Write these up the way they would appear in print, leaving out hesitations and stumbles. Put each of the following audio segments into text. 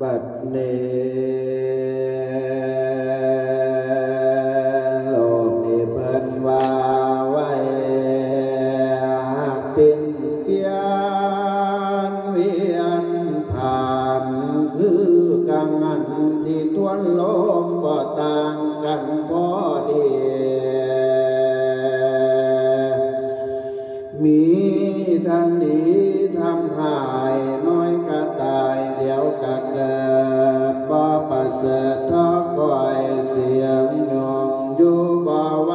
บัดนี้โลกนี้เพิ่นว่าไว้เป็นเปลี่ยนเวียนผ่านคือกังหันที่ทวนลมบ่ต่างกันพอดีมีทั้งดีทั้งหายน้อยก็ตายเดี๋ยวก็เกิดบ่ประเสริฐเท่าก้อยเสียงยองอยู่บ่ไหว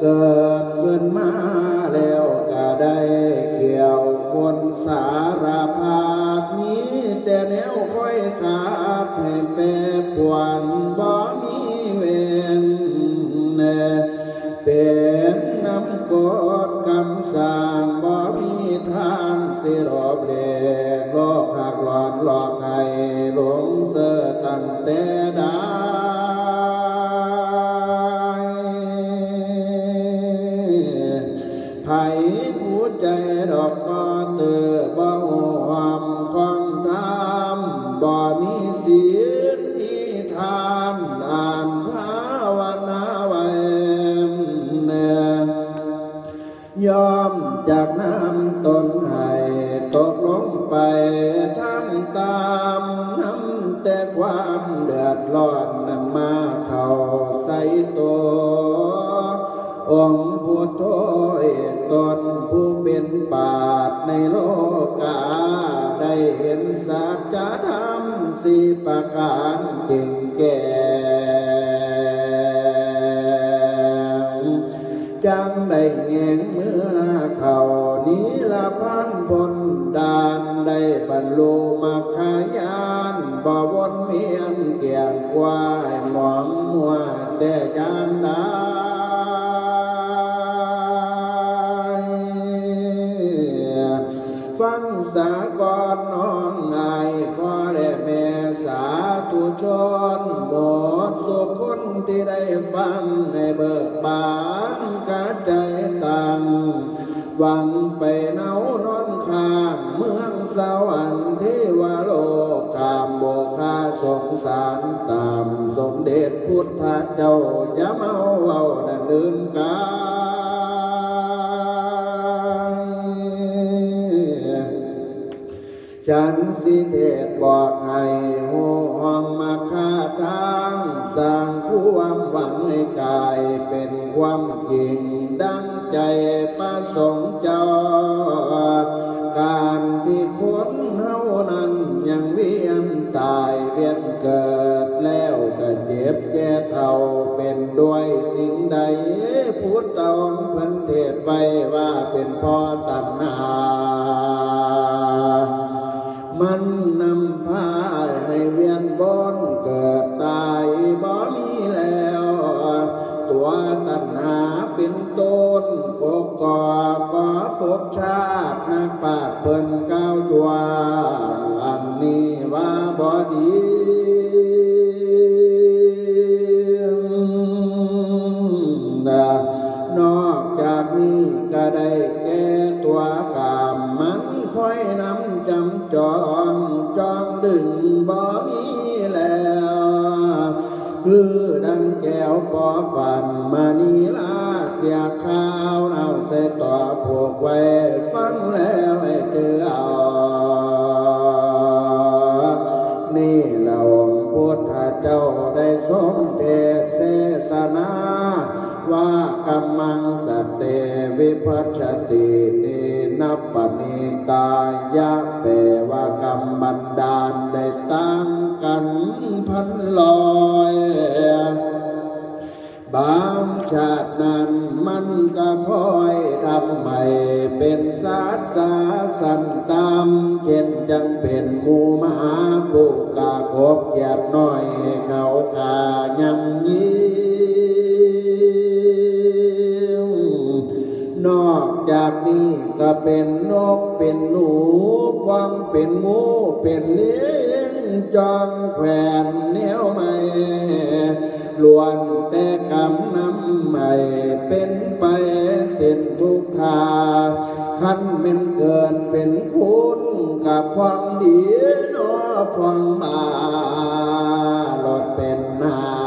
เกิดขึ้นมาแล้วก็ได้เกี่ยวคนสารพัดมีแต่แนวค่อยขาดให้แปรปรวนบ่มีเวรเป็นน้ำกดคำสั่งบ่มีทางสิรอบเล่โลกหักหลอนหลอกให้หลงเสือตั้งแต่ได้ไผผู้ใจดอกบ่ตื่อบ่ห่วงความธรรมบ่มีศีลมีทานอ่านภาวนาไว้ยอมจากน้ำตนให้ตกลงไปทั้งตามน้ำแต่ความเดือดร้อนนั้นมาเข้าใส่ตัวองค์ผู้โทษตนผู้เป็นบาปในโลกาได้เห็นสัจธรรมสี่ประการเก่งแก่จังได้แงงเมื่อเขานี้ละพันพลดานได้บรรลุมรรคญาณบ่วนเวียนเกี่ยงกวายหมองมัวแต่ยามใดฟังสากรน้องไงพ่อและแม่สาธุชนหมดสุขคนที่ได้ฟังให้เบิกบานกะใจตั้งหวังไปเนานอนข้างเมืองสวรรค์ที่ว่าโลกกามโบคาสงสารตามสมเด็จพุทธเจ้าอย่าเมาเว้าดันลืมกาฉันสิเทศบอกให้หูห้องมาคาทางสร้างความหวังให้กายเป็นความจริงดังใจประสงค์เจ้าการที่คนเฮานั้นยังเวียนตายเวียนเกิดแล้วก็เจ็บแก่เฒ่าเป็นด้วยสิ่งใดพุทธเจ้าเพิ่นเทศไว้ว่าเป็นเพราะตัณหามันนำพาให้เวียนวนเกิดตายบ่มีแล้วตัวตัณหาเป็นต้นกก่อภพชาตินักปราชญ์เพิ่นกล่าวทั่วอันนี้ว่าบ่ดีนอกจากนี้ก็ได้แก่ตัวกามมันค่อยนำจำจองดึงบ่มีแล้วคือดังแก้วปอฝันมานีลาเสียข้าวเอาใส่ต่อผูกไว้ฟังแล้วให้เตือเอานี่เราพุทธเจ้าได้ทรงเทศนาว่ากำมังสเตวิภัชตินินัปปณิตายะเปว่ากรรมบันดาลได้ตั้งกันพันลอยบางชาตินั้นมันก็พลอยทำให้เป็นศาสสาสันตามเช่นจังเป็นหมู่มหาปุกาคบเกียรติน้อยเขาขายำยีนอกจากนี้ก็เป็นนกเป็นหนูกวางเป็นหมูเป็นเลี้ยงจองแขวนเนี้ยวไม่ ล้วนแต่กรรมนำไม่เป็นไปเส้นทุกทางขันเป็นเกิดเป็นคุณกับความดีนอพองมาหลอดเป็นนา